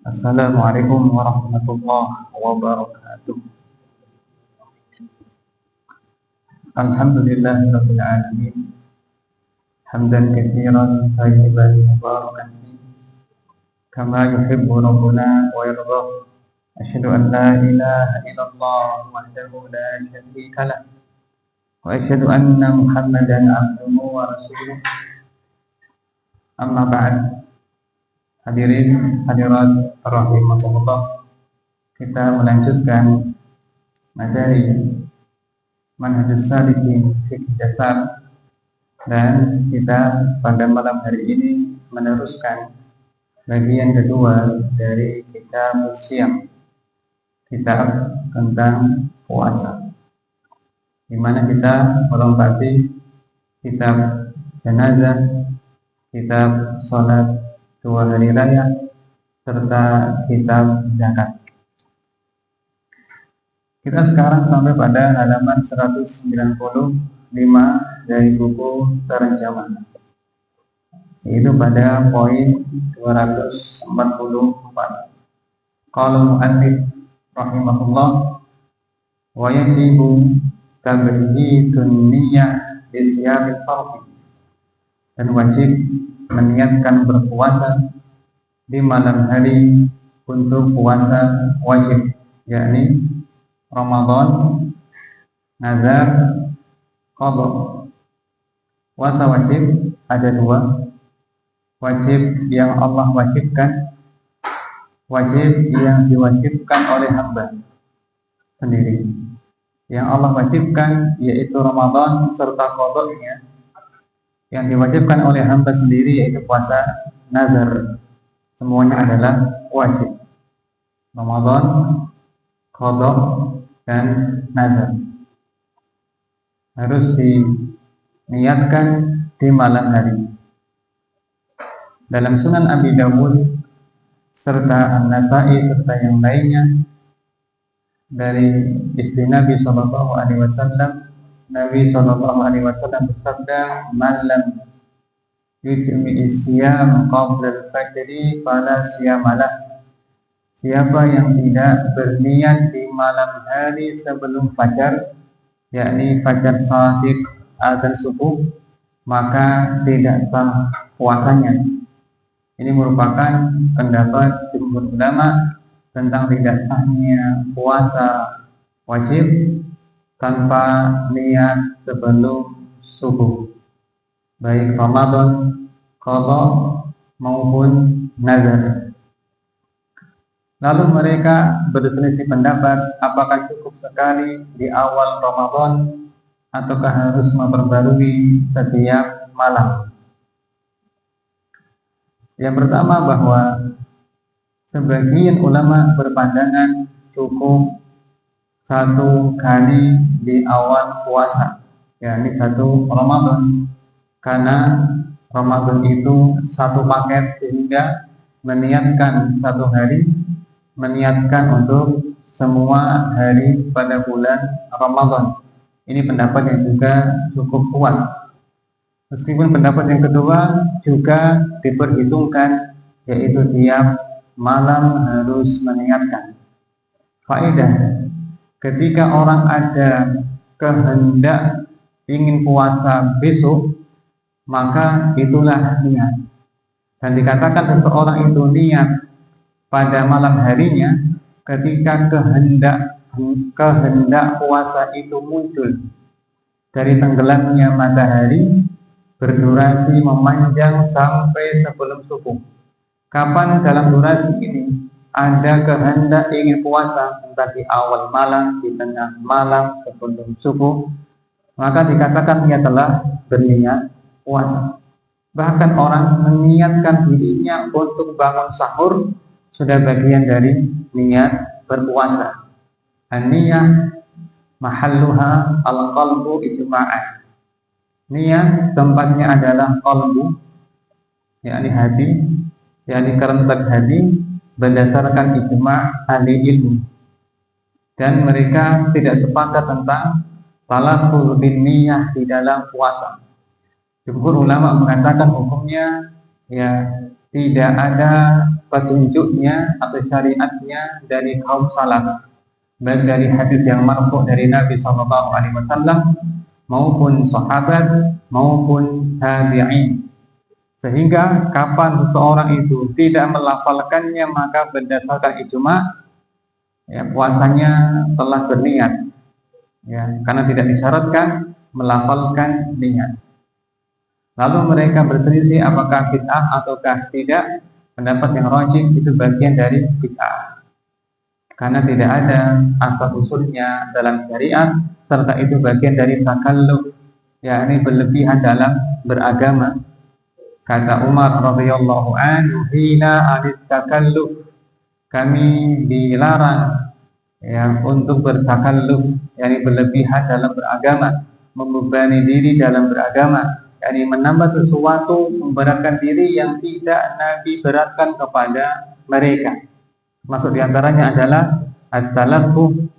Assalamualaikum warahmatullahi wabarakatuh. Alhamdulillahirabbil alamin. Hamdan katsiran thayyiban mubarakan fihi kama yuhibbu rabbuna wa yarda. Asyhadu an la ilaha illallah wahdahu la syarika lah wa asyhadu anna Muhammadan abduhu wa rasuluh. Amma ba'd. Hadirin hadirat rahimakumullah, kita melanjutkan materi Manhajus Salikin Fiqh Dasar, dan kita pada malam hari ini meneruskan bagian kedua dari kitab Siyam, kitab tentang puasa, di mana kita melompati kitab jenazah, kitab sholat 2 hari raya, serta kitab zakat. Kita sekarang sampai pada halaman 195 dari buku Terjemahan, yaitu pada poin 244. Qala mu'allif rahimahullah wa yajibu tabhidun niyyah bi siyamil fardhi, dan wajib meniatkan berpuasa di malam hari untuk puasa wajib, yakni Ramadan, nazar, qadha. Puasa wajib ada 2. Wajib yang Allah wajibkan, wajib yang diwajibkan oleh hamba sendiri. Yang Allah wajibkan yaitu Ramadan serta qadha-nya. Yang diwajibkan oleh hamba sendiri yaitu puasa nazar. Semuanya adalah wajib. Ramadan, qadha, dan nazar harus diniatkan di malam hari. Dalam Sunan Abi Dawud serta An-Nasa'i serta yang lainnya dari istri Nabi Shallallahu Alaihi Wasallam, Nabi Shallallahu Alaihi Wasallam bersabda, "Man lam yujmi isyam qabla al-fajri fala siyamalah." Siapa yang tidak berniat di malam hari sebelum fajar, yakni fajar shadiq azan subuh, maka tidak sah puasanya. Ini merupakan pendapat jumhur ulama tentang tidak sahnya puasa wajib tanpa niat sebelum subuh, baik Ramadan, qadha maupun nazar. Lalu mereka berselisih pendapat apakah cukup sekali di awal Ramadan ataukah harus memperbarui setiap malam. Yang pertama, bahwa sebagian ulama berpandangan cukup 1 kali di awal puasa, yakni 1 Ramadan, karena Ramadan itu 1 paket, sehingga meniatkan 1 hari, meniatkan untuk semua hari pada bulan Ramadan. Ini pendapat yang juga cukup kuat. Meskipun pendapat yang kedua juga diperhitungkan, yaitu tiap malam harus meniatkan. Faedah, ketika orang ada kehendak ingin puasa besok, maka itulah niat. Dan dikatakan seseorang itu niat pada malam harinya ketika kehendak puasa itu muncul dari tenggelamnya matahari, berdurasi memanjang sampai sebelum subuh. Kapan dalam durasi ini ada kehendak ingin puasa, entah di awal malam, di tengah malam, sebelum subuh, maka dikatakan ia telah berniat puasa. Bahkan orang meniatkan dirinya untuk bangun sahur sudah bagian dari niat berpuasa. An-niyah mahalluha al-qalbu ijma'an. Niat tempatnya adalah qalbu, yakni hati, yakni kerentak hati, berdasarkan ijma' ahli ilmu. Dan mereka tidak sepakat tentang talaffuz bin niyah di dalam puasa. Jumhur ulama mengatakan hukumnya ya tidak ada petunjuknya atau syariatnya dari kaum salaf, baik dari hadis yang marfu dari Nabi Shallallahu Alaihi Wasallam maupun sahabat maupun tabi'in, sehingga kapan seseorang itu tidak melafalkannya maka berdasarkan ijma ya puasanya telah berniat ya, karena tidak disyaratkan melafalkan niat. Lalu mereka berselisih apakah bid'ah ataukah tidak. Pendapat yang rajih itu bagian dari bid'ah, karena tidak ada asal usulnya dalam syariat, serta itu bagian dari takalluf, yakni berlebihan dalam beragama. Kata Umar radhiyallahu anhu, hina anit takalluf, kami dilarang ya untuk bertakalluf, yakni berlebihan dalam beragama, membebani diri dalam beragama, yakni menambah sesuatu, memberatkan diri yang tidak Nabi beratkan kepada mereka. Maksud diantaranya adalah at-talaffuz,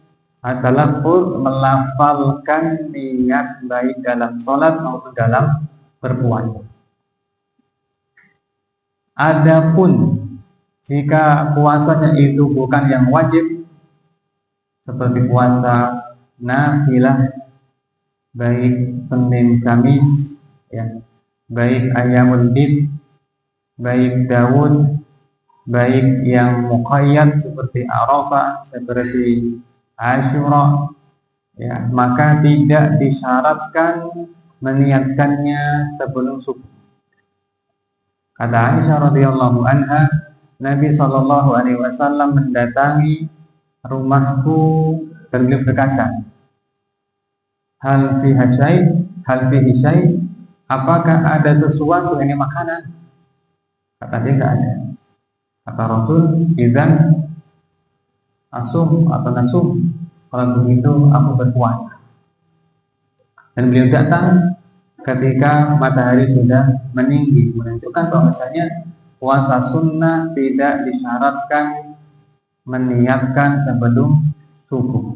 melafalkan niat baik dalam sholat maupun dalam berpuasa. Adapun jika puasanya itu bukan yang wajib, seperti puasa nafilah, baik Senin Kamis ya, baik Ayyamul Bid, baik Daud, baik yang muqayyad seperti Arafah, seperti Asyura ya, maka tidak disyaratkan meniatkannya sebelum subuh. Kata Aisyah radhiyallahu anha, Nabi Shallallahu Alaihi Wasallam mendatangi rumahku dan beliau berkata, hal fiha syai, apakah ada sesuatu yang makanan? Kata dia tidak ada. Kata Rasul, idzan asum atau nasum, kalau begitu aku berpuasa. Dan beliau datang ketika matahari sudah meninggi, menunjukkan bahwasanya puasa sunnah tidak disyaratkan meniatkan sebelum subuh.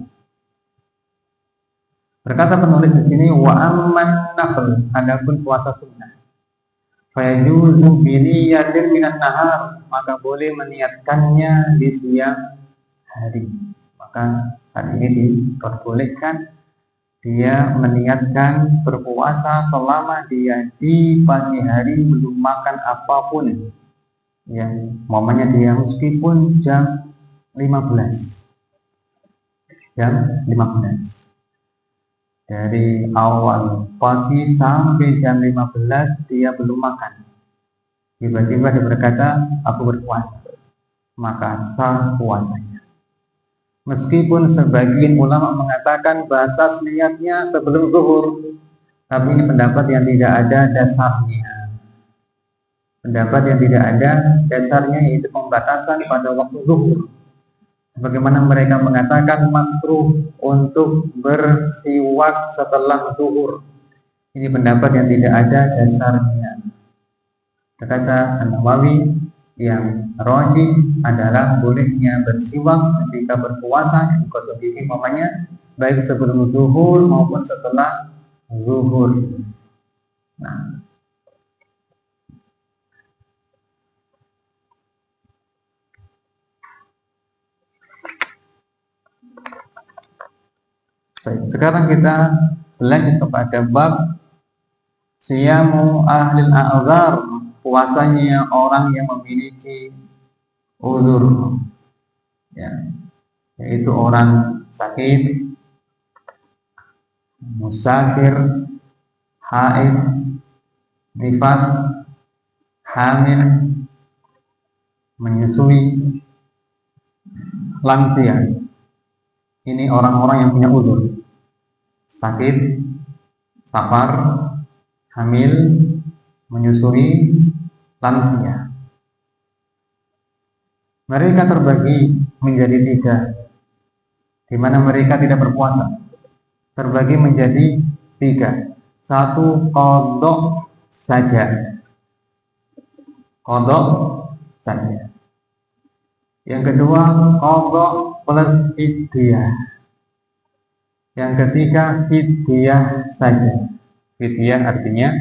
Berkata penulis di sini, wa amman nafl, adapun puasa sunnah, fayajuzu bi niyatin minan nahar, maka boleh meniatkannya di siang hari. Maka hal ini diperbolehkan dia meniatkan berpuasa selama dia di pagi hari belum makan apapun, yang momennya dia meskipun jam 15, dari awal pagi sampai jam 15 dia belum makan, tiba-tiba dia berkata aku berpuasa, maka sah puasanya. Meskipun sebagian ulama mengatakan batas niatnya sebelum zuhur, tapi ini pendapat yang tidak ada dasarnya. Pendapat yang tidak ada dasarnya yaitu pembatasan pada waktu zuhur. Sebagaimana mereka mengatakan makruh untuk bersiwak setelah zuhur. Ini pendapat yang tidak ada dasarnya. Kata An-Nawawi, yang rajih adalah bolehnya bersiwak ketika berpuasa, dikosong gigi mamanya, baik sebelum zuhur maupun setelah zuhur. Nah, baik, sekarang kita lanjut kepada bab siyamu ahlil a'dzar, puasanya orang yang memiliki uzur ya, yaitu orang sakit, musafir, haid, nifas, hamil, menyusui, lansia. Ini orang-orang yang punya uzur, sakit, safar, hamil, menyusui, lansia. Mereka terbagi menjadi 3, di mana mereka tidak berpuasa. Terbagi menjadi 3. 1, qadha saja. Qadha saja. Yang kedua, qadha plus fidyah. Yang ketiga, fidyah saja. Fidyah artinya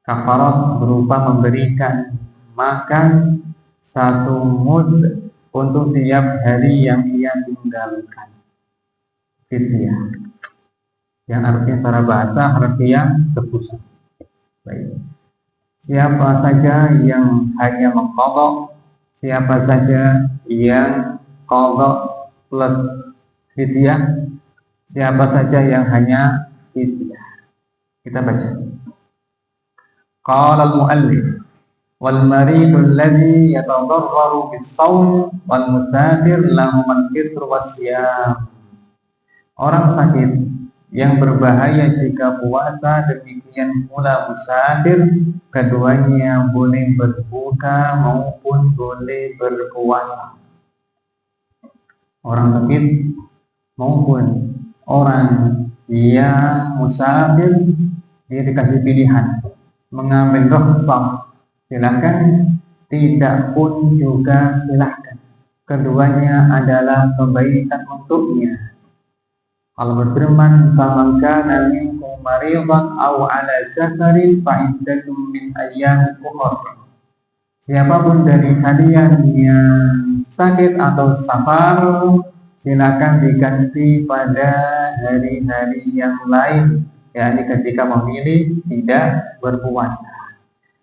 kafarat berupa memberikan makan satu mud untuk tiap hari yang ia tinggalkan. Fidyah, yang artinya secara bahasa harfiah tebusan. Baik. Siapa saja yang hanya mengqadha, siapa saja yang qadha plus fidyah, siapa saja yang hanya fidyah. Kita baca. Qala al-muallif wal maridu alladhi yatadarraru bis-shaum wal musafir lahu al-fitr was-siyam. Orang sakit yang berbahaya jika puasa, demikian pula musafir, keduanya boleh berbuka maupun boleh berpuasa. Orang sakit maupun orang yang musafir, dia dikasih pilihan mengambil rukhsah, silakan, tidak pun juga silakan. Keduanya adalah kebaikan untuknya. Allah berfirman, "Faman kana minkum maridan aw 'ala safarin fa iddatun min ayyamin ukhra." Siapapun dari kalian yang sakit atau safar, silakan diganti pada hari-hari yang lain, yakni ketika memilih tidak berpuasa.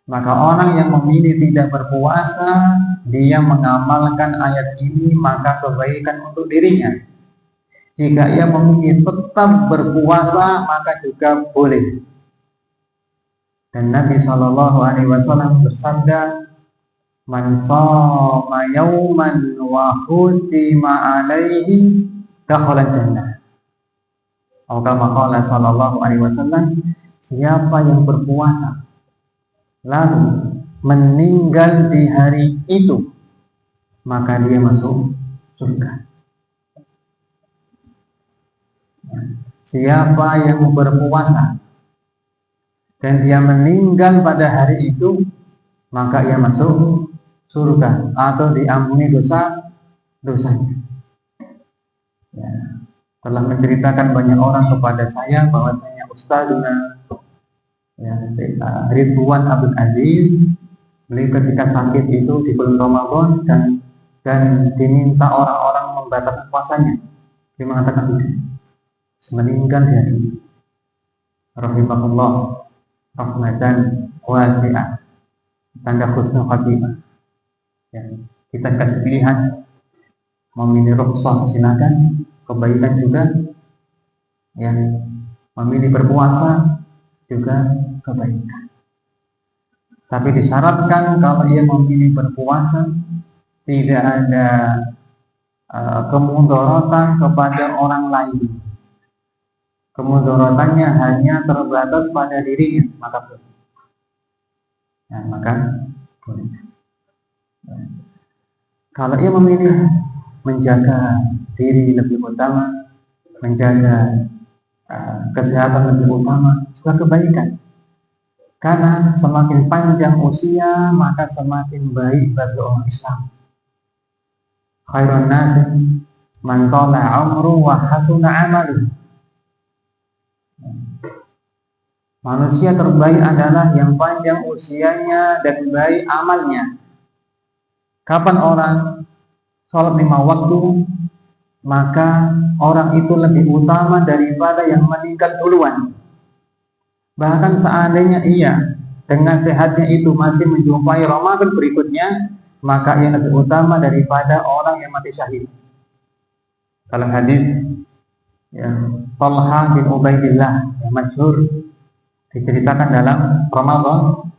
Maka orang yang memilih tidak berpuasa, dia mengamalkan ayat ini, maka kebaikan untuk dirinya. Jika ia memilih tetap berpuasa, maka juga boleh. Dan Nabi SAW bersabda, "Man shoma yauman wa khutima alaihi dakhala jannah." Atau kama qala SAW, siapa yang berpuasa lalu meninggal di hari itu, maka dia masuk surga. Siapa yang berpuasa dan dia meninggal pada hari itu, maka ia masuk surga atau diampuni dosa-dosanya. Ya, telah menceritakan banyak orang kepada saya bahwasanya Ustadzuna Ridwan Abdul Aziz, beliau ketika sakit itu di bulan Ramadan dan diminta orang-orang membatalkan puasanya, dia mengatakan meninggal di hari itu. Rahimahullah rahmatan wasi'ah, tanda husnul khatimah. Ya, kita kasih pilihan memilih rukhsah, silakan, kebaikan juga. Yang memilih berpuasa juga kebaikan. Tapi disyaratkan kalau ia memilih berpuasa tidak ada kemudaratan kepada orang lain. Kemudaratannya hanya terbatas pada dirinya, maka boleh. Ya, maka boleh. Ya. Kalau ia memilih menjaga diri lebih utama, menjaga kesehatan lebih utama, juga kebaikan. Karena semakin panjang usia, maka semakin baik bagi orang Islam. Khairun nasi man tala umru wa hasuna amaluh. Manusia terbaik adalah yang panjang usianya dan baik amalnya. Kapan orang sholat 5 waktu, maka orang itu lebih utama daripada yang meninggal duluan. Bahkan seandainya ia dengan sehatnya itu masih menjumpai Ramadan berikutnya, maka ia lebih utama daripada orang yang mati syahid. Dalam hadis Talha bin Ubaidillah yang masyhur diceritakan dalam Ramadan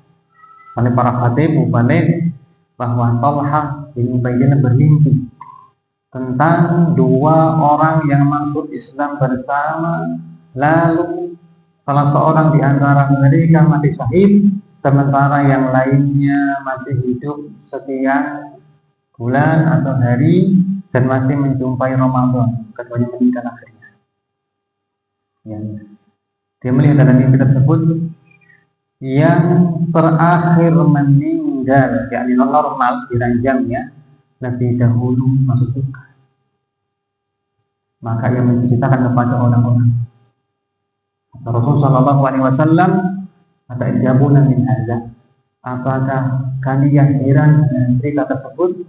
oleh para khatib mubalik bahwa Talha bin Ubaidillah bermimpi tentang 2 orang yang masuk Islam bersama, lalu salah seorang di antara mereka mati syahid, sementara yang lainnya masih hidup sekian bulan atau hari dan masih menjumpai Ramadan. Keduanya meninggal akhirnya. Ya. Dia melihat dalam mimpi tersebut yang terakhir meninggal, yakni normal diranjangnya, lebih dahulu masuk surga. Maka ia menceritakan kepada orang-orang. Rasulullah SAW kata ijabuna min hadza, apakah kalian heran dengan cerita tersebut?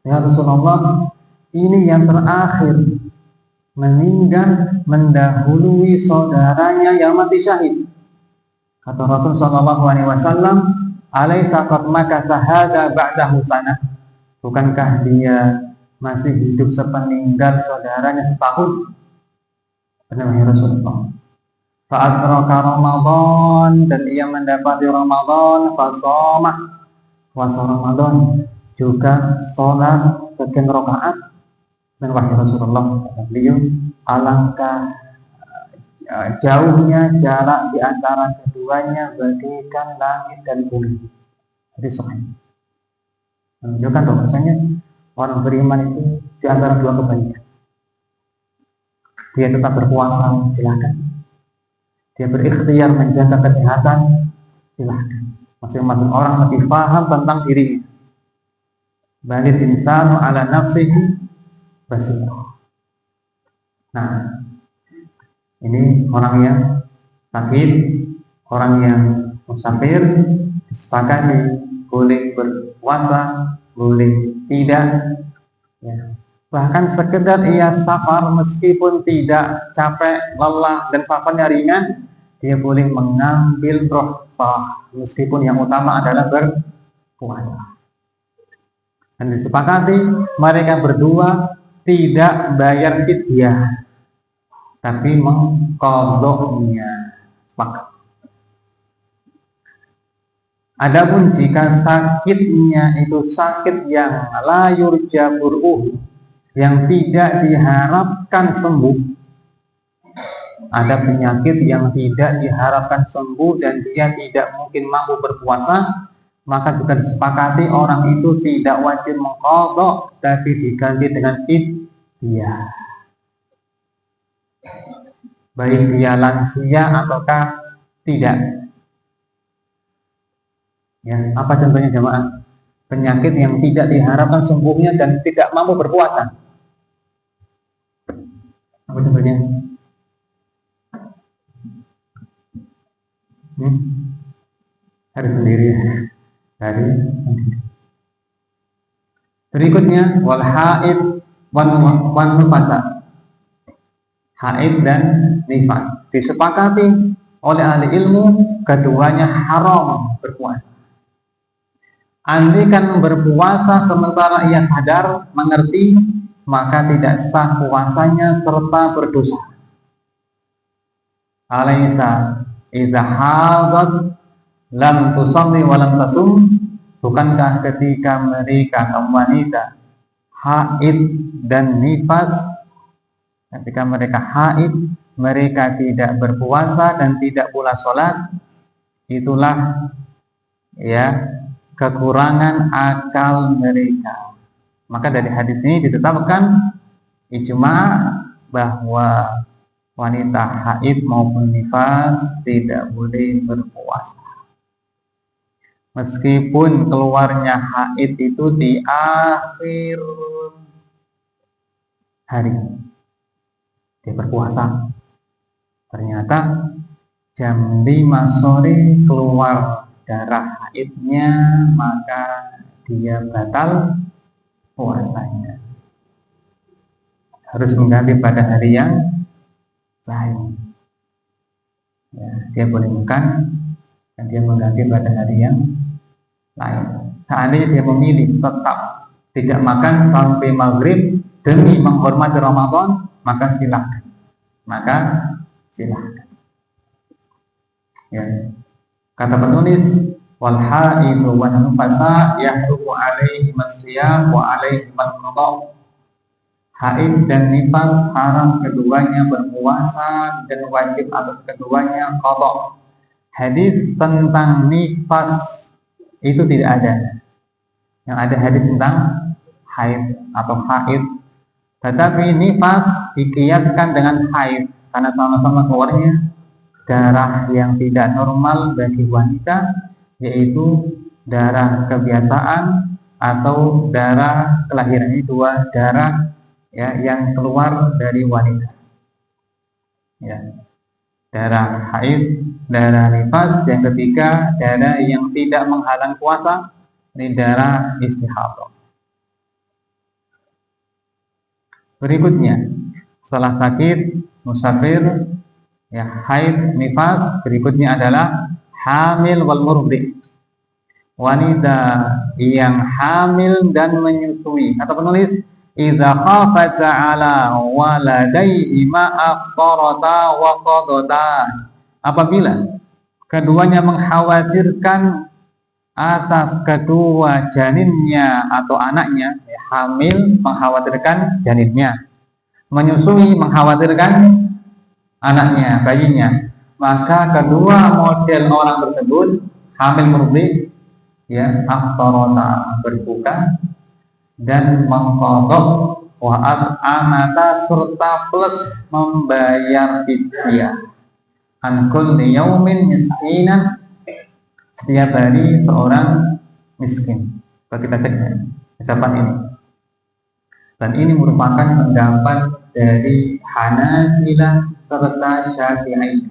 Ya Rasulullah, ini yang terakhir meninggal mendahului saudaranya yang mati syahid. Kata Rasul sallallahu alaihi wasallam, "Alaisa qad makatha hadza ba'dahu sanah?" Bukankah dia masih hidup sepeninggal saudaranya setahun? Benar ya Rasulullah. Fa'adraka Ramadan, dan ia mendapati Ramadan, fasomah puasa Ramadan, juga sholat sekian rakaat. Dan wahai Rasulullah, beliau, alangkah jauhnya jarak di antara keduanya bagaikan langit dan bumi. Jadi sahih. Menunjukkan bahwasanya orang beriman itu di antara dua kebaikan. Dia tetap berpuasa, silakan. Dia berikhtiar menjaga kesehatan, silakan. Masing-masing orang lebih paham tentang dirinya. Balil insanu ala nafsihi basirah. Nah, ini orang yang sakit, orang yang musafir, disepakati boleh berpuasa, boleh tidak, ya. Bahkan sekedar ia safar meskipun tidak capek, lelah, dan safarnya ringan, dia boleh mengambil rukhsah meskipun yang utama adalah berpuasa. Dan disepakati mereka berdua tidak bayar fidyah, tapi mengqadha'nya. Sepakat. Adapun jika sakitnya itu sakit yang la yurja bur'uh, yang tidak diharapkan sembuh, ada penyakit yang tidak diharapkan sembuh dan dia tidak mungkin mampu berpuasa, maka juga disepakati orang itu tidak wajib mengqadha, tapi diganti dengan fidyah. Baik dia lansia ataukah tidak. Ya, apa contohnya jemaah? Penyakit yang tidak diharapkan sembuhnya dan tidak mampu berpuasa. Apa contohnya? Harus sendiri ya. Berikutnya wal haid wan nufasa. Haid dan nifas disepakati oleh ahli ilmu keduanya haram berpuasa. Andaikan berpuasa sementara ia sadar, mengerti, maka tidak sah puasanya serta berdosa. Alaisa idza hadat lam tusalli wa lam tasum, bukankah ketika mereka kaum wanita haid dan nifas, ketika mereka haid, mereka tidak berpuasa dan tidak pula sholat, itulah ya kekurangan akal mereka. Maka dari hadis ini ditetapkan ijma bahwa wanita haid maupun nifas tidak boleh berpuasa. Meskipun keluarnya haid itu di akhir hari, dia berpuasa. Ternyata jam 5 sore keluar darah haidnya, maka dia batal puasanya. Harus mengganti pada hari yang lain. Ya, dia boleh makan dan dia mengganti pada hari yang lain. Seandainya dia memilih tetap tidak makan sampai maghrib demi menghormati Ramadan, maka silahkan. Ya. Kata penulis, wal haidu wan nufasa yahrumu alaihi masyam wa alaihi al-qada. Haid dan nifas haram keduanya berpuasa dan wajib atas keduanya qada. Hadis tentang nifas itu tidak ada. Yang ada hadis tentang haid atau haid. Tetapi nifas dikiaskan dengan haid karena sama-sama keluarnya darah yang tidak normal bagi wanita, yaitu darah kebiasaan atau darah kelahiran. Ini dua darah ya yang keluar dari wanita. Ya. darah haid, darah nifas. Yang ketiga, darah yang tidak menghalang puasa, ini darah istihadah. Berikutnya, setelah sakit, musafir, ya, haid, nifas, berikutnya adalah hamil wal murdi. Wanita yang hamil dan menyusui. Kata penulis, idza khafata ala waladaihi ma aqtarata wa qadata. Apabila keduanya mengkhawatirkan atas kedua janinnya atau anaknya, ya, hamil mengkhawatirkan janinnya, menyusui mengkhawatirkan anaknya, bayinya, maka kedua model orang tersebut hamil murdi, ya, aftarona, berbuka dan mengqadha wa amata, serta plus membayar fidyah an kulli yaumin miskinan, setiap hari seorang miskin. Kalau kita cek ucapan ini, dan ini merupakan pendapat dari Hanafilah serta Syafi'i.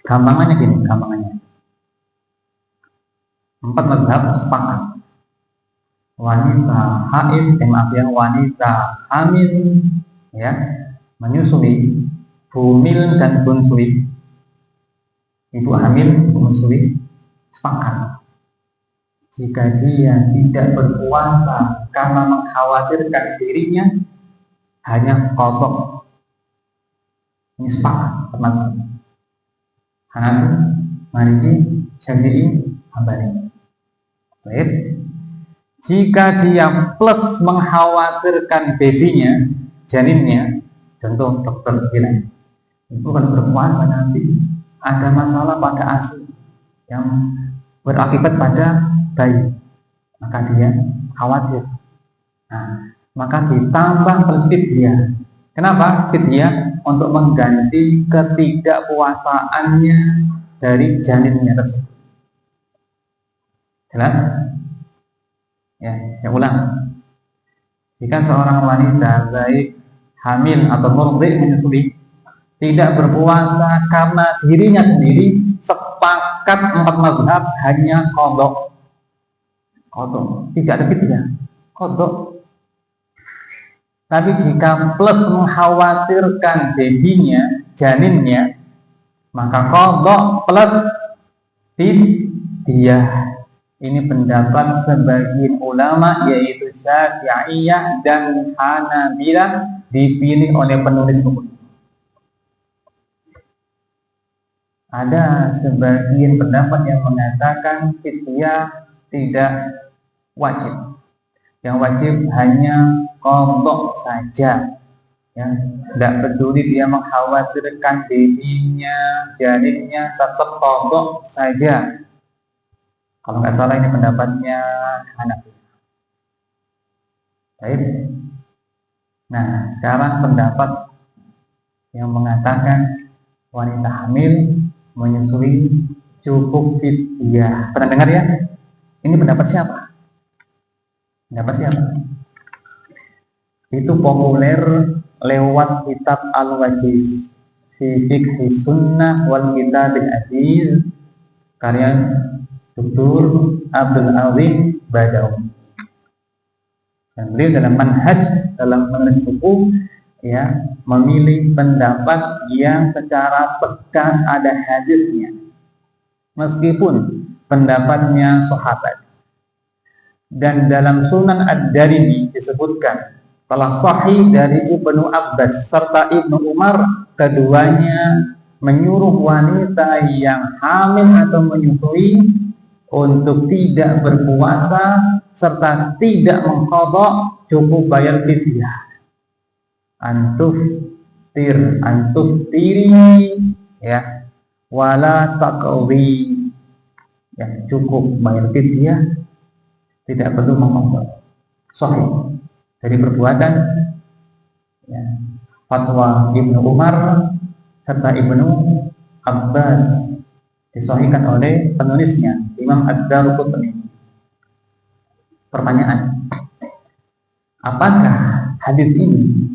Gampangannya gini, gampangannya 4 mazhab sepakat wanita haid, wanita hamil, ya, menyusui, bumil dan bunsui, ibu hamil, menyusui, sepakat jika dia tidak berpuasa karena mengkhawatirkan dirinya, hanya qadha. Ini sepakat teman-teman. Hanafi, Maliki, Syafi'i, Hambali. Baik. Jika dia plus mengkhawatirkan babynya, janinnya, contoh dokter bilang, ibu kalau berpuasa nanti ada masalah pada ASI yang berakibat pada bayi, maka dia khawatir. Nah, maka ditambah plus fidyah. Kenapa fidyah? Untuk mengganti ketidakpuasaannya dari janinnya tersebut. Jelas? Ya, saya ulang. Jika seorang wanita baik hamil atau murdi, menyusui, tidak berpuasa karena dirinya sendiri, sepakat 4 mazhab hanya qadha. Qadha, tidak ada fidyah, qadha. Tapi jika plus mengkhawatirkan babynya, janinnya, maka qadha plus fidyah. Ini pendapat sebagian ulama, yaitu Syafi'iyah dan Hanabilah, dipilih oleh penulis buku. Ada sebagian pendapat yang mengatakan fidyah tidak wajib. Yang wajib hanya qadha saja. Ya, tidak peduli dia mengkhawatirkan babynya, janinnya, tetap qadha saja. Kalau nggak salah ini pendapatnya Hanafi. Baik. Nah, sekarang pendapat yang mengatakan wanita hamil menyusui cukup fidyah. Pernah dengar ya? Ini pendapat siapa? Pendapat siapa? Itu populer lewat kitab Al-Wajiz fi Fiqhi Sunnah wal Kitab Al-Aziz, karya Dr. Abdul Azim Badawi. Dan beliau dalam manhaj, dalam menulis buku, ya, memilih pendapat yang secara tegas ada hadisnya, meskipun pendapatnya sahabat. Dan dalam Sunan Ad-Darimi disebutkan telah sahih dari Ibnu Abbas serta Ibnu Umar, keduanya menyuruh wanita yang hamil atau menyusui untuk tidak berpuasa serta tidak mengqadha, cukup bayar fidyah. Antuftiri, ya, wala taqwi, ya, cukup bayar fidyah, tidak perlu mengqadha. Sahih dari perbuatan, ya, fatwa Ibnu Umar serta Ibnu Abbas, disahihkan oleh penulisnya Imam Ad-Daruqutni. Pertanyaan, apakah hadis ini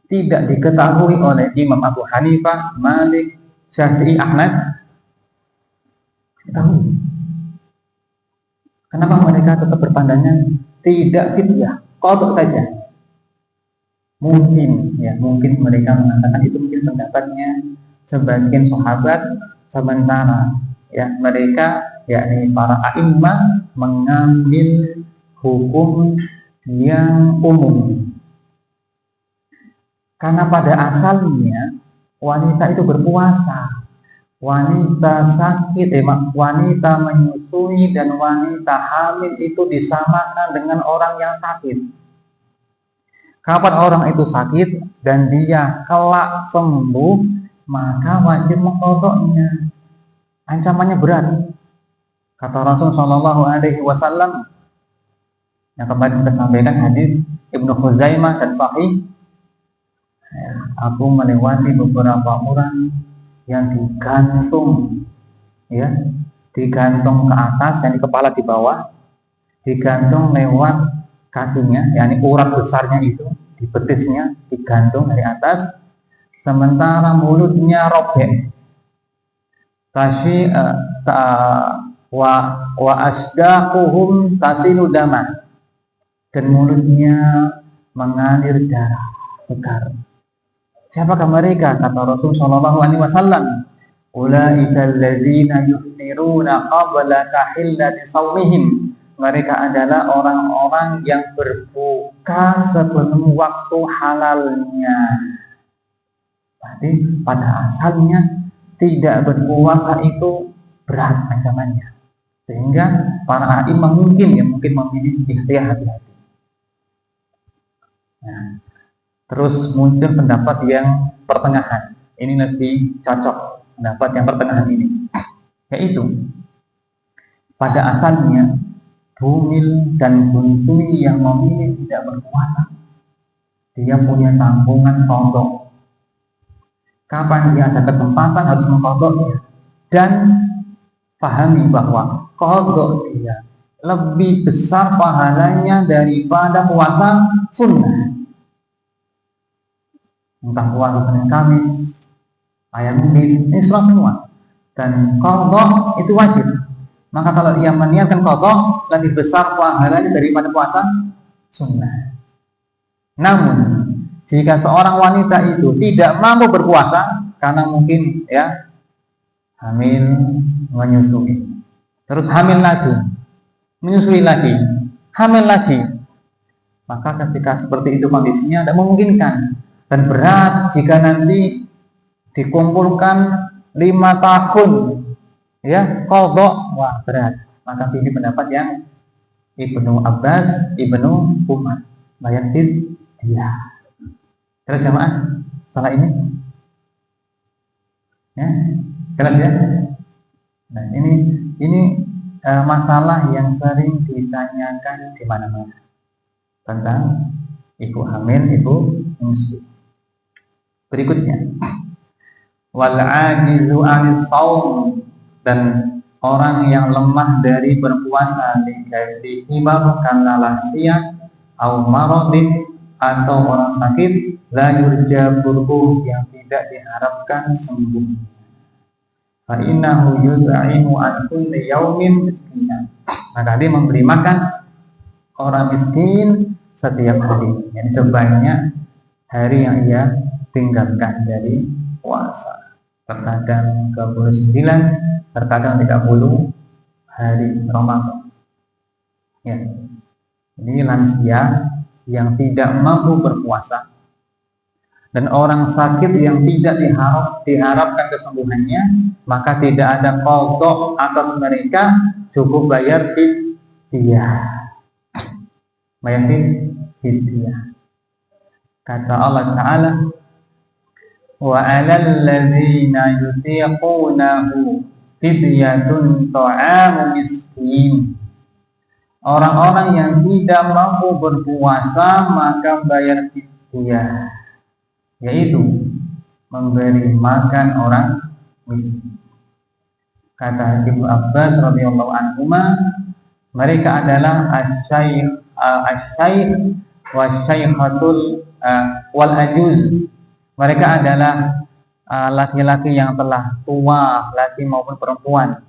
tidak diketahui oleh Imam Abu Hanifah, Malik, Syafi'i, Ahmad? Tahu. Kenapa mereka tetap berpandangan tidak fidyah, qadha saja? Mungkin mereka mengatakan itu mungkin pendapatnya sebagian sahabat, sementara mereka yakni para a'immah mengambil hukum yang umum. Karena pada asalnya wanita itu berpuasa, wanita sakit, wanita menyusui dan wanita hamil itu disamakan dengan orang yang sakit. Kapan orang itu sakit dan dia kelak sembuh, maka wajib mengqadha'nya. Ancamannya berat. Kata Rasul Shallallahu Alaihi Wasallam yang kemarin kita sampaikan hadis Ibnu Khuzaimah dan Sahih. Aku melewati beberapa orang yang digantung ke atas, yang di kepala di bawah, digantung lewat kakinya, yakni urat besarnya itu di betisnya digantung dari atas, sementara mulutnya robek. Wa asdaquhum tasilu daman, dan mulutnya mengalir darah segar. Siapakah mereka? Kata Rasul Shallallahu Alaihi Wasallam, ulaika alladzina yuftiruna qabla tahillati shaumihim. Mereka adalah orang-orang yang berbuka sebelum waktu halalnya. Jadi pada asalnya tidak berpuasa itu berat ancamannya, sehingga para a'imah mungkin memilih ikhtiar hati-hati. Nah, terus muncul pendapat yang pertengahan. Ini lebih cocok, pendapat yang pertengahan ini, yaitu pada asalnya bumil dan buntui yang memilih tidak berpuasa, dia punya tanggungan qadha. Kapan dia ada kesempatan harus mengqadha'nya, dan pahami bahwa qadha dia lebih besar pahalanya daripada puasa sunnah. Entah puasa Senin Kamis, ayam ini semua, dan qadha itu wajib. Maka kalau dia meniatkan qadha, lebih besar pahalanya daripada puasa sunnah. Namun jika seorang wanita itu tidak mampu berpuasa karena mungkin hamil, menyusui, terus hamil lagi, menyusui lagi, hamil lagi, maka ketika seperti itu kondisinya tidak memungkinkan dan berat jika nanti dikumpulkan 5 tahun qadha, wah berat. Maka pilih pendapat yang Ibnu Abbas, Ibnu Umar, bayar fidyah. Terus jamaah salah ini jelas ya. Nah, ini masalah yang sering ditanyakan di mana-mana tentang ibu hamil, ibu menyusui. Berikutnya, wal ajizu anis shaum, dan orang yang lemah dari berpuasa dikaiti hibab karena lansia au maradin, atau orang sakit, la yurja bur'uh, yang tidak diharapkan sembuh. Fa innahu yut'imu an kulli yaumin miskinan, maka dia memberi makan orang miskin setiap hari, yang sebanyak hari yang ia tinggalkan dari puasa. Terkadang 29, terkadang 30 hari Ramadan. Ini lansia yang tidak mampu berpuasa dan orang sakit yang tidak diharapkan kesembuhannya, maka tidak ada qadha atas mereka, cukup bayar fidyah. Kata Allah Ta'ala, wa 'alal ladzina yutiqunahu fidyatun ta'amu miskin. Orang-orang yang tidak mampu berpuasa maka bayar fidyah, yaitu memberi makan orang miskin. Kata Ibnu Abbas radhiyallahu anhuma, mereka adalah asy-syaikh wa syaikhatul wal ajuz. Mereka adalah laki-laki yang telah tua, laki maupun perempuan,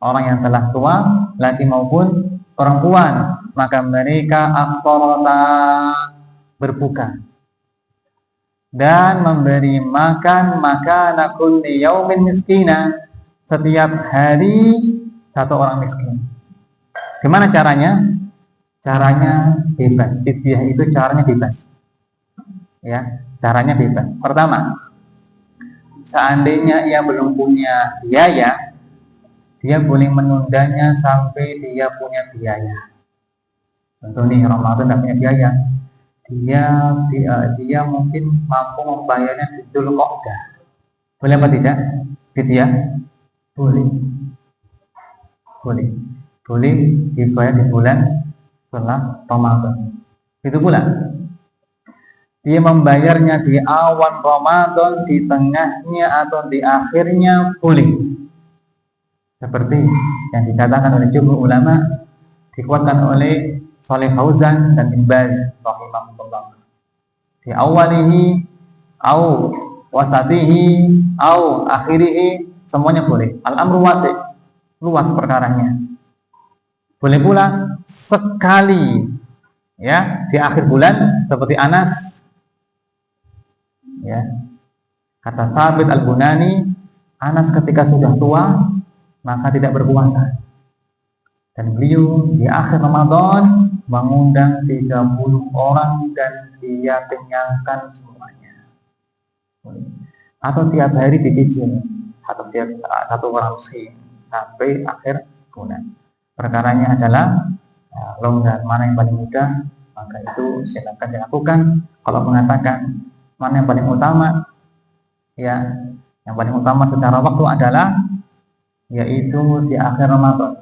orang yang telah tua, laki maupun perempuan, maka mereka aftarata berbuka dan memberi makan kulli yaumin miskina, setiap hari satu orang miskin. Gimana caranya? Caranya bebas. Fidyah itu caranya bebas. Ya, caranya bebas. Pertama, seandainya ia belum punya biaya, dia boleh menundanya sampai dia punya biaya. Contoh nih, Ramadan tidak punya biaya, dia mungkin mampu membayarnya di Dzulqa'dah. Boleh apa tidak? Fidyah? Boleh. Boleh dibayar di bulan setelah Ramadan. Itu pula dia membayarnya di awal Ramadan, di tengahnya atau di akhirnya boleh. Seperti yang dikatakan oleh jumhur ulama, dikuatkan oleh Shalih Fauzan dan Ibn Baz rahimahullah. Di awalihi au wasatihi au akhirihi, semuanya boleh. Al-amru wasi', luas perkaranya. Boleh pula sekali, ya, di akhir bulan, seperti Anas, ya, kata Thabit Al-Bunani, Anas ketika sudah tua maka tidak berpuasa, dan beliau di akhir Ramadan mengundang 30 orang dan dia kenyangkan semuanya. Atau tiap hari dicicil, atau tiap satu orang miskin sampai akhir bulan. Perkaranya adalah longgar, mana yang paling mudah maka itu silakan dilakukan. Kalau mengatakan mana yang paling utama, ya, yang paling utama secara waktu adalah yaitu di akhir Ramadan,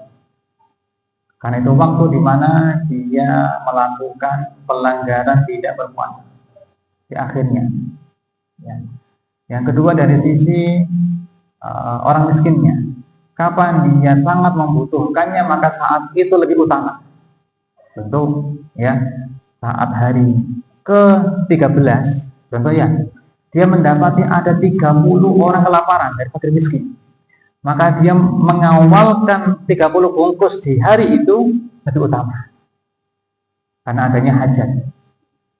karena itu waktu di mana dia melakukan pelanggaran tidak berpuasa di akhirnya, ya. Yang kedua, dari sisi orang miskinnya, kapan dia sangat membutuhkannya maka saat itu lebih utama. Tentu, ya, saat hari ke-13, contoh ya, dia mendapati ada 30 orang kelaparan dari fakir miskin, maka dia mengawalkan 30 bungkus di hari itu lebih utama, karena adanya hajat.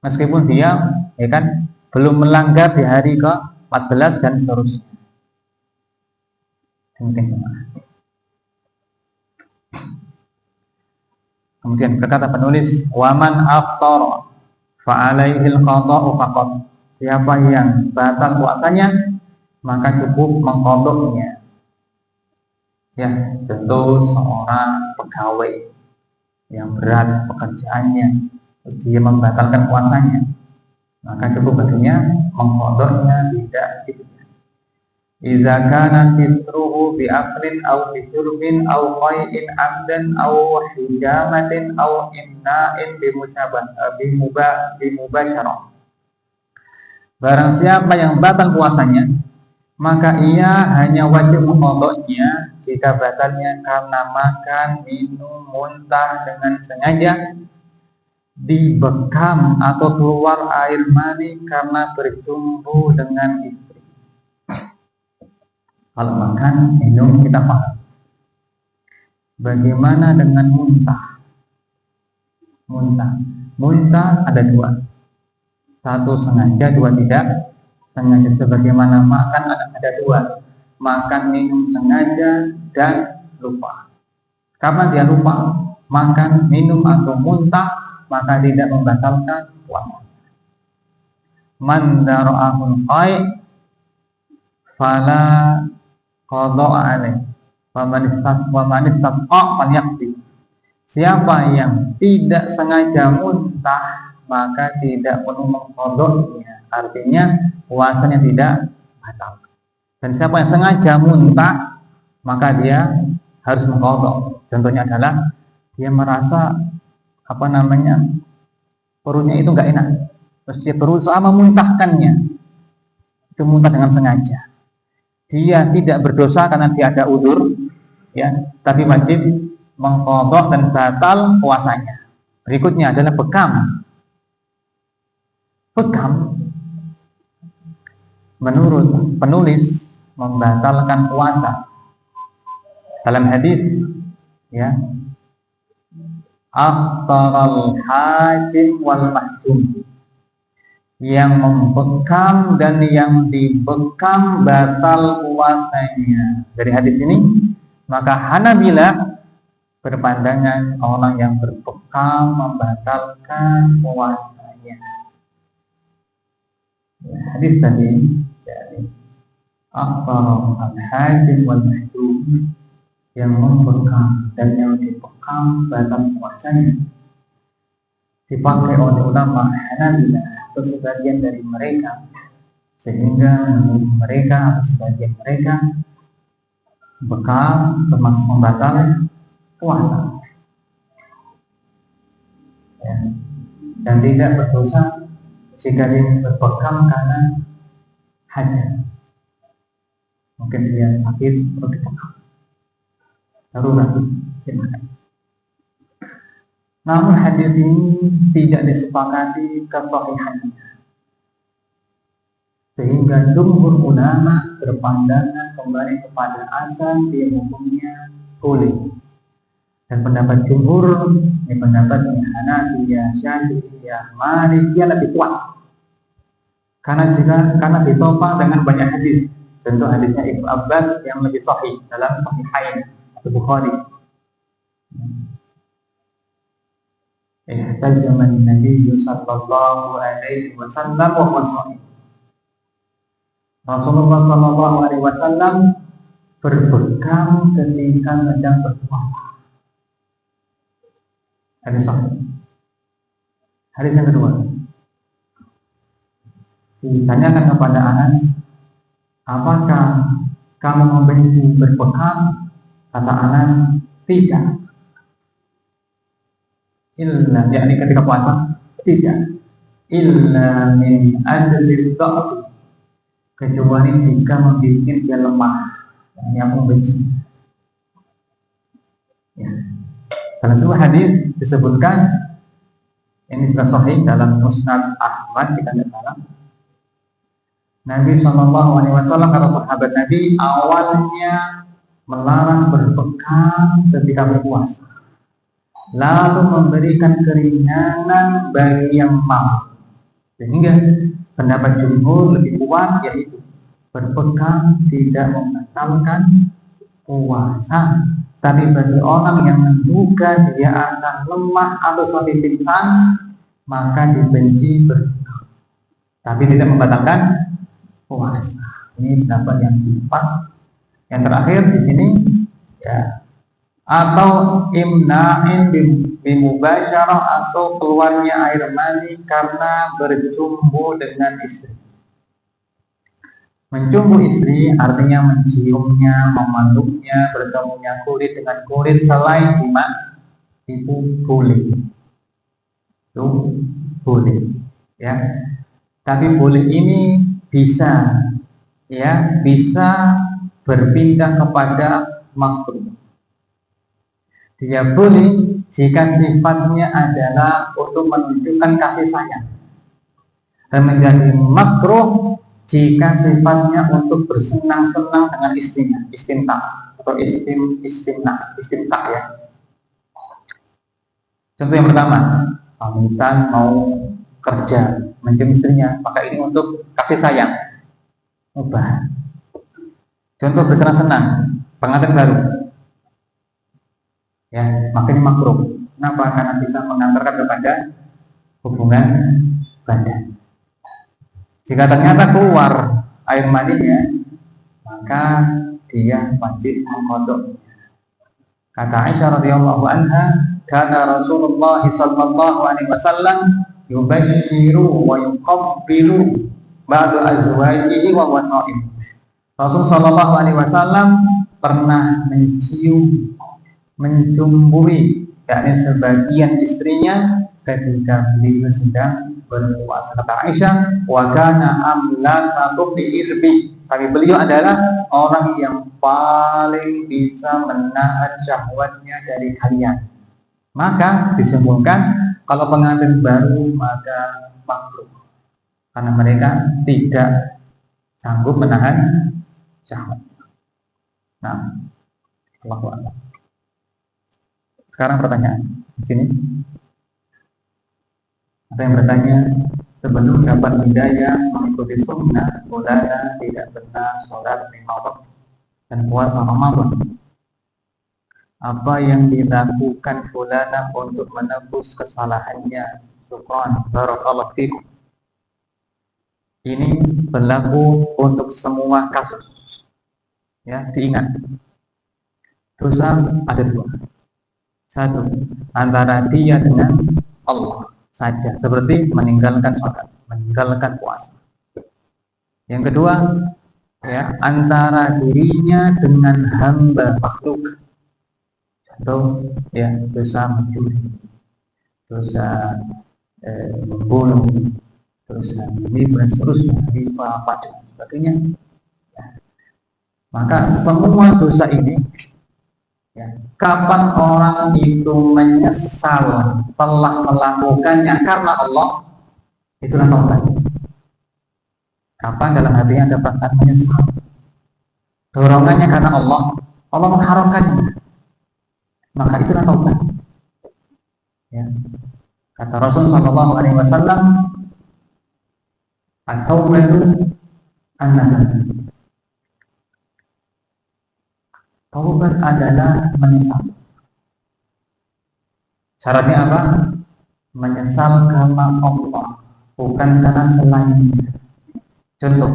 Meskipun dia, ya kan, belum melanggar di hari ke-14 dan seterusnya. Kemudian berkata penulis, waman aftara fa'alaihil qada'u faqat. Siapa yang batal puasanya maka cukup mengqadanya. Ya, contoh seorang pegawai yang berat pekerjaannya, terus dia membatalkan puasanya, maka cukup baginya mengqadanya, tidak gitu. Idza kana fitruhu bi aqlin aw bi syurbin aw qai'in 'amdan aw hijamatin aw imna'in bi mubasyarah. Barang siapa yang batal puasanya, maka ia hanya wajib mengqadanya jika batalnya karena makan, minum, muntah dengan sengaja, dibekam atau keluar air mani karena berjumpa dengan istri. Kalau makan, minum kita paham. Bagaimana dengan muntah? Muntah ada dua. Satu sengaja, dua tidak sengaja. Sebagaimana makan ada dua. Makan, minum sengaja dan lupa. Kapan dia lupa? Makan, minum atau muntah, maka tidak membatalkan puasa. Man dara'ahul qai' fala qada'a alaih wa man istasqa falyaqdi. Siapa yang tidak sengaja muntah maka tidak perlu mengqadanya, artinya puasanya tidak batal. Dan siapa yang sengaja muntah maka dia harus mengqadha. Contohnya adalah dia merasa perutnya itu enggak enak, terus dia berusaha memuntahkannya, itu muntah dengan sengaja. Dia tidak berdosa karena dia ada udzur, ya, tapi wajib mengqadha dan batal puasanya. Berikutnya adalah bekam. menurut penulis membatalkan puasa. Dalam hadis, ya, aftaral hajim wal mahdum, yang membekam dan yang dibekam batal puasanya. Dari hadis ini, maka Hanabilah berpandangan orang yang berbekam membatalkan puasanya. Ya, hadis tadi dari aftaral hajim wal mahdum, yang membekam dan yang dibekam batal puasanya, dipakai oleh ulama Hanabilah atau sebagian dari mereka, sehingga menurut mereka atau sebagian mereka bekam termasuk membatal puasa, ya. Dan tidak berdosa jika dia berbekam karena hajat, mungkin dia sakit perlu dibekam darurat. Namun hadis ini tidak disepakati kesahihannya, sehingga jumhur ulama berpandangan kembali kepada asal dia hukumnya boleh. Dan pendapat jumhur, ini pendapatnya Hanafiyah, Syafi'iyah, Malikiyah lebih kuat. Karena ditopang dengan banyak hadis. Tentu hadisnya Ibnu Abbas yang lebih sahih dalam Sahihain atau Bukhari. Ihtajaman Nabi sallallahu alaihi wasallam wa wasahih. Rasulullah sallallahu alaihi wasallam berbekam ketika sedang berpuasa. Hadis sahih. Hadis yang kedua, ditanyakan kepada Anas, apakah kamu membenci berbekam? Kata Anas, tidak. Illa, yakni ketika puasa, tidak. Illa min ajli dha'fi, kecuali jika membuat dia lemah, yang membenci. Ya. Dalam sebuah hadis disebutkan, ini sudah sahih dalam Musnad Ahmad jika tidak salah, Nabi SAW kata sahabat Nabi awalnya melarang berbekam ketika berpuasa, lalu memberikan keringanan bagi yang mampu, sehingga pendapat jumhur lebih kuat, yaitu berbekam tidak membatalkan puasa. Tapi bagi orang yang menduga dia akan lemah atau sampai pingsan, maka dibenci berbekam, tapi tidak membatalkan puasa. Ini pendapat yang keempat. Yang terakhir di sini, ya, atau imna'in bimubasyarah, atau keluarnya air mani karena berjumbu dengan istri. Mencumbu istri artinya menciumnya, memeluknya, bertemunya kulit dengan kulit selain jima, itu boleh. Itu boleh, ya. Tapi boleh ini bisa, ya, bisa berpindah kepada makruh. Dia boleh jika sifatnya adalah untuk menunjukkan kasih sayang, dan menjadi makruh jika sifatnya untuk bersenang-senang dengan istrinya, istimta atau istimta, ya. Contoh yang pertama, pamitan mau kerja, mencium istrinya, maka ini untuk kasih sayang, mubah. Contoh bersenang-senang, pengantin baru, ya, maka ini makruh. Kenapa? Karena bisa mengantarkan kepada hubungan badan. Jika ternyata keluar air maninya, maka dia wajib mengkodok. Kata Aisyah radhiyallahu anha, kana Rasulullah sallallahu alaihi wasallam yubashiru wa yuqabbilu ba'da azwajihi wa wasaim. Rasul sallallahu alaihi wasallam pernah mencium, mencumbui, yakni sebagian istrinya ketika beliau sedang berpuasa. Kata Aisyah, wa kana amlakakum bi'irbi, tapi beliau adalah orang yang paling bisa menahan syahwatnya dari kalian. Maka disimpulkan kalau pengantin baru maka makruh, karena mereka tidak sanggup menahan syahwat. Nah, Allahu Akbar. Sekarang pertanyaan di sini. Ada yang bertanya, sebelum dapat hidayah mengikuti sunnah, Maulana tidak pernah sholat 5 waktu dan puasa Ramadan. Apa yang dilakukan Maulana untuk menebus kesalahannya? Syukran, barakallahu fikum. Ini berlaku untuk semua kasus. Ya, diingat. Dosa ada 2. 1, antara dia dengan Allah saja, seperti meninggalkan sholat, meninggalkan puasa. Yang kedua, ya, antara dirinya dengan hamba makhluk. Contoh, ya, dosa mencuri, dosa membunuh, dosa riba, seterusnya, riba, pajak, sebagainya. Ya. Maka semua dosa ini, ya, kapan orang itu menyesal telah melakukannya karena Allah, itulah taubat. Kapan dalam hatinya ada perasaan menyesal, dorongannya karena Allah mengharamkannya, maka itulah taubat. Ya. Kata Rasul Shallallahu Alaihi Wasallam, at-taubatu an-nadam. Taubat adalah menyesal. Syaratnya apa? Menyesal karena Allah, bukan karena selainnya. Contoh.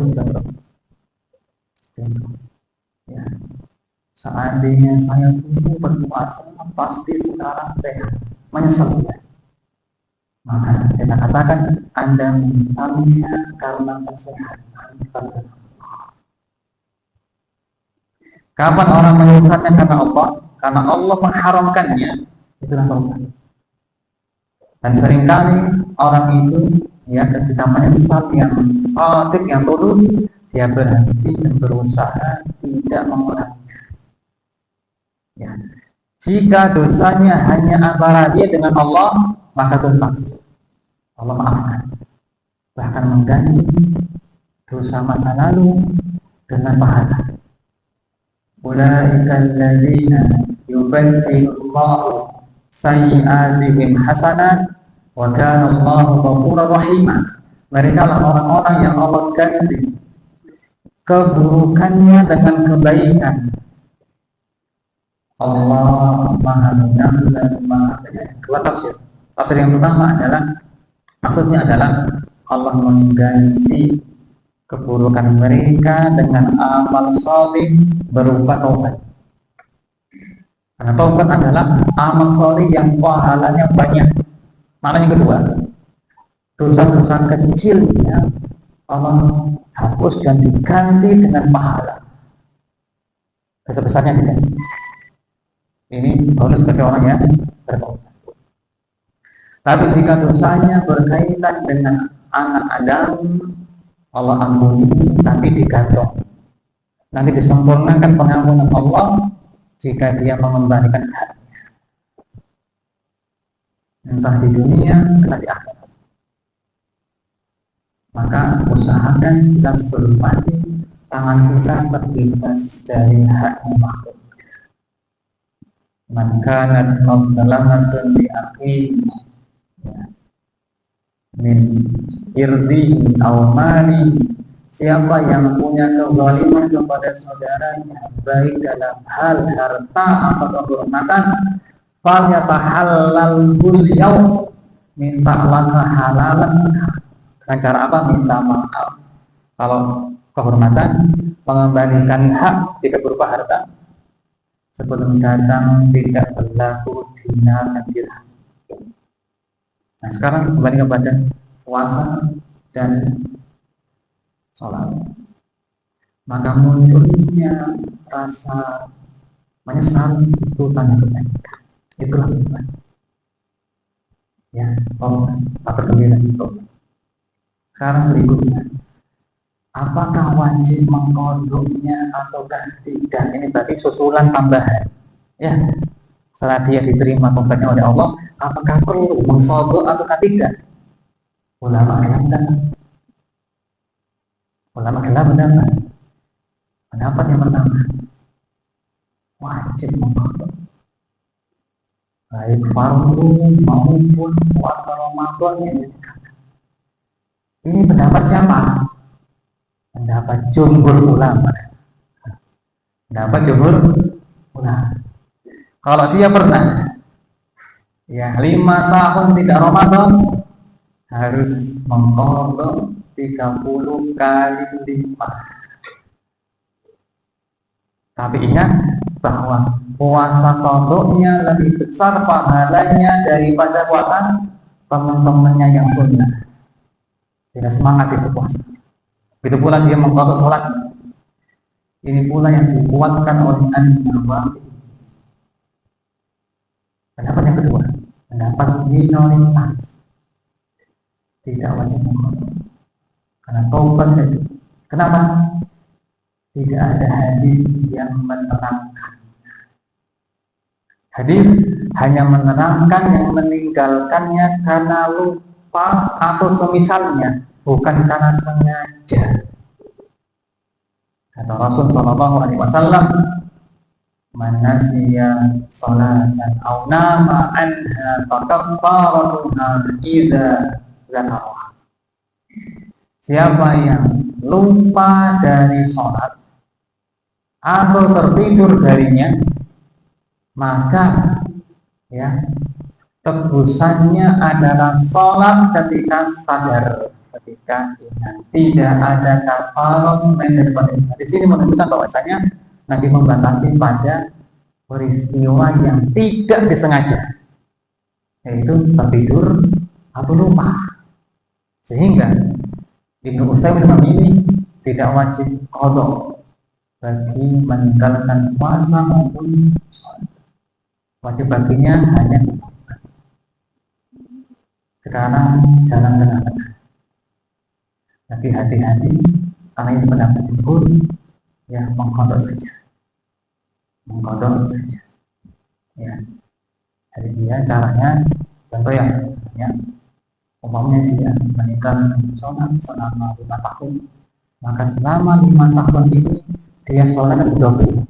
Ya. Seandainya saya dulu berpuasa, pasti sekarang sehat. Menyesal. Maka kita katakan Anda menyesalnya karena kesehatan. Kapan orang menyesalnya karena Allah? Karena Allah mengharamkannya. Itulah taubat. Dan seringkali orang itu, ya, ketika menyesal yang shadiq, yang tulus, dia berhenti dan berusaha tidak mengulanginya. Ya. Jika dosanya hanya antara dia dengan Allah, maka tuntas. Allah maafkan. Bahkan mengganti dosa masa lalu dengan pahala. Ulaika alladzina yubaddilullahu sayyi'atihim hasanat wa kana Allahu ghafurur rahim. Mereka lah orang-orang yang Allah ganti keburukannya dengan kebaikan. Allah Maha Pengampun dan Maha Penyayang. Dua tafsir. Tafsir yang pertama adalah, maksudnya adalah Allah mengganti keburukan mereka dengan amal saleh berupa taubat. Karena taubat adalah amal saleh yang pahalanya banyak. Makna yang kedua, dosa-dosa kecilnya Allah hapus dan diganti dengan pahala. Besar-besarnya diganti. Ini bonus bagi orang yang bertaubat. Tapi jika dosanya berkaitan dengan anak Adam, Allah ampuni, tapi digantung. Nanti disempurnakan pengampunan Allah jika dia mengembalikan haknya, entah di dunia, entah di akhirat. Maka usahakan kita sebelum mati, tangan kita terbebas dari haknya makhluk. Man kanat mazlamatun li akhihi min irdihi aw mali, siapa yang punya kezaliman kepada saudaranya baik dalam hal harta atau kehormatan, falyatahallal yaum, mintalah kehalalan sekarang. Dengan cara apa? Minta maaf. Kalau kehormatan, mengembalikan hak jika berupa harta, sebelum datang tidak berlaku dinar dan dirham. Nah, sekarang kembali kepada puasa dan sholat. Maka munculnya rasa menyesal itu tanda kebaikan. Itulah kebaikan. Ya, tak gembira itu. Sekarang berikutnya, apakah wajib mengkodoknya ataukah tidak? Ini berarti susulan tambahan. Ya, setelah dia diterima tobatnya oleh Allah, apakah perlu mengkodok ataukah tidak? Ulama yang Ulama khilaf pendapat yang pertama, wajib mengkodok baik fardu maupun puasa Ramadan yang dikatakan. Ini pendapat siapa? Pendapat jumhur ulama. Pendapat jumhur ulama. Kalau dia pernah ya 5 tahun tidak Ramadan, harus mengkodok 30 kali lipat. Tapi ingat bahwa puasa kodoknya lebih besar pahalanya daripada puasa teman-temannya yang sunnah. Tidak semangat itu puasa. Begitu pula dia mengkodok sholat. Ini pula yang dikuatkan oleh An-Nawawi. Pendapat yang kedua, pendapat minoritas, tidak wajib mengkodok karena taubat saja. Kenapa? Tidak ada hadis yang menerangkan. Hadis hanya menerangkan yang meninggalkannya karena lupa atau semisalnya, bukan karena sengaja. Kata Rasul Shallallahu Alaihi Wasallam, "Man nasiya sholatan aw nama anha fakaffaratuha idza zakaraha." Siapa yang lupa dari sholat atau tertidur darinya, maka ya tebusannya adalah sholat ketika sadar, ketika ingat. Tidak ada kafarat daripada itu. Di sini menunjukkan bahwasanya Nabi membatasi pada peristiwa yang tidak disengaja, yaitu tertidur atau lupa. Sehingga Ibnu Utsaimin memilih tidak wajib qadha bagi meninggalkan puasa maupun sholat. Wajib baginya hanya sekarang jalan tengah-tengah. Tapi hati-hati karena ini pendapat jumhur, ya mengqadha saja. Mengqadha saja. Ya. Jadi dia caranya contoh ya umpamanya dia meninggalkan sholat selama 5 tahun, maka selama 5 tahun ini dia sholat double,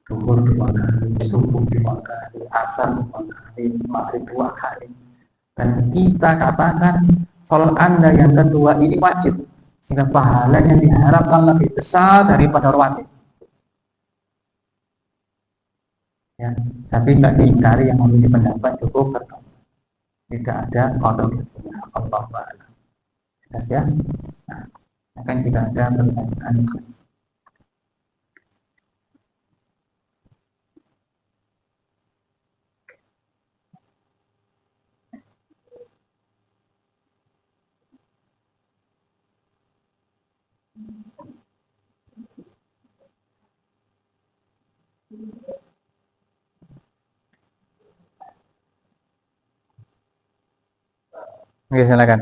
zuhur 2 kali, subuh 2 kali, asar 2 kali, maghrib 2 kali. Dan kita katakan sholat Anda yang kedua ini wajib, sehingga pahalanya diharapkan lebih besar daripada rawatib. Ya, tapi tidak diingkari yang memiliki pendapat cukup tertentu. Tidak ada qadha ya Allah Ta'ala. Jelas ya? Nah, akan jika ada pertanyaan. Oke, silakan.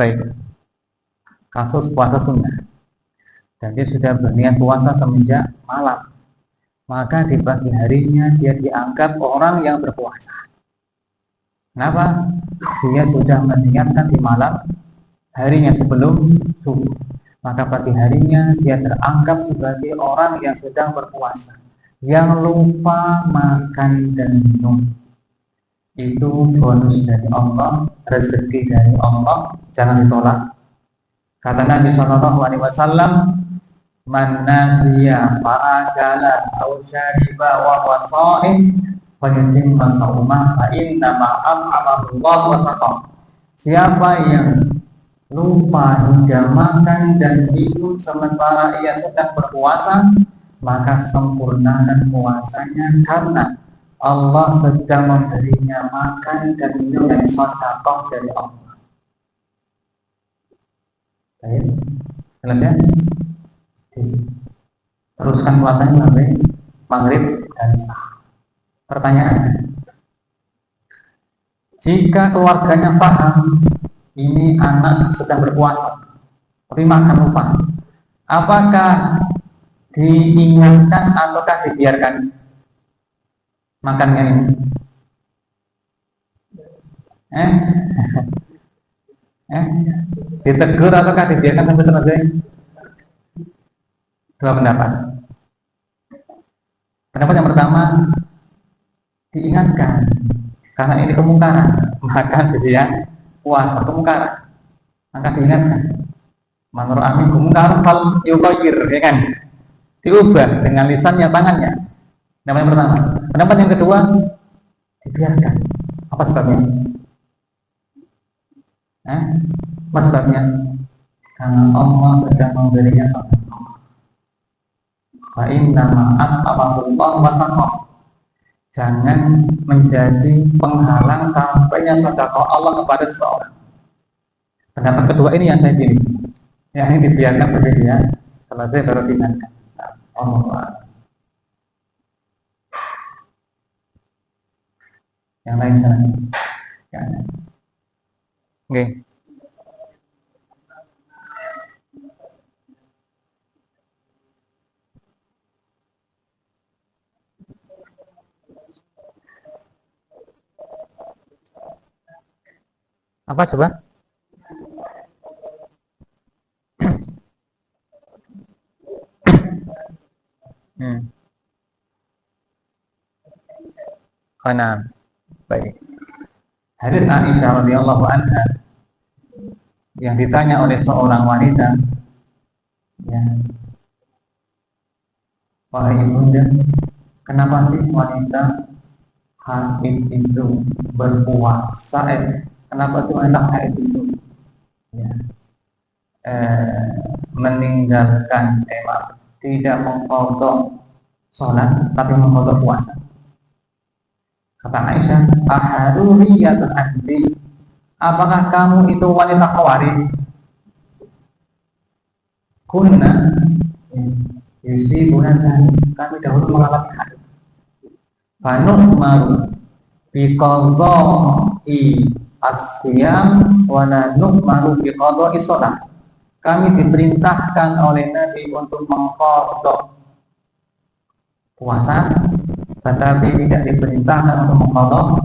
Baik. Kasus puasa sunnah dan dia sudah berniat puasa semenjak malam, maka di pagi harinya dia dianggap orang yang berpuasa. Kenapa? Dia sudah meniatkan di malam harinya sebelum subuh, maka pagi harinya dia teranggap sebagai orang yang sedang berpuasa, yang lupa makan dan minum. Itu bonus dari Allah, rezeki dari Allah, jangan ditolak. Kata Nabi Shallallahu Alaihi Wasallam, "Man nasiya fa'akala aw syariba wa huwa sha'im falyutimma shaumah fa inna ma am'amahu Allah wa saqam." Siapa yang lupa hingga makan dan minum sementara ia sedang berpuasa, maka sempurnakan puasanya, karena Allah sedang memberinya makan dan minum yang sedekah dari Allah. Baik, selesai. Teruskan puasanya sampai maghrib dan isya. Pertanyaan: jika keluarganya paham ini anak sedang berpuasa, tapi makan lupa, apakah diingatkan ataukah dibiarkan makannya ini? Ditegur ataukah dibiarkan sampai selesai? Dua pendapat. Pendapat yang pertama, diingatkan karena ini kemungkaran, makan dia puasa kemungkaran, maka diingatkan. Menurut Amin kemungkaran fal yuqayyir, ya kan? Diubah dengan lisannya, tangannya. Pendapat yang pertama. Pendapat yang kedua, dibiarkan. Apa sebabnya? Apa sebabnya? Karena Allah sedang memberinya sedekah. Fa inna ma'at'amahullah wa saqah. Jangan menjadi penghalang sampainya sedekah Allah kepada seseorang. Pendapat kedua ini yang saya pilih. Yang ini dibiarkan begitu ya. Selesai baru diingatkan. Allah. Yang lain sana. Ya. Oke. Apa coba? Nah, baik. Hadis Aisyah radhiyallahu anha yang ditanya oleh seorang wanita, ya, wahai ibunda, kenapa sih wanita haid itu berpuasa? Kenapa tuh anak haid itu ya, meninggalkan tidak mengqadha sholat tapi mengqadha puasa? Kata Aisyah, aharuriyatun anti, apakah kamu itu wanita Khawarij? Kunna yusibuna kami dahulu mengalami haid. Fanu'maru biqadha'i as-siyam wa la nu'maru biqadha'i shalah. Kami diperintahkan oleh Nabi untuk mengqadha puasa, tetapi tidak diperintahkan untuk mengqadha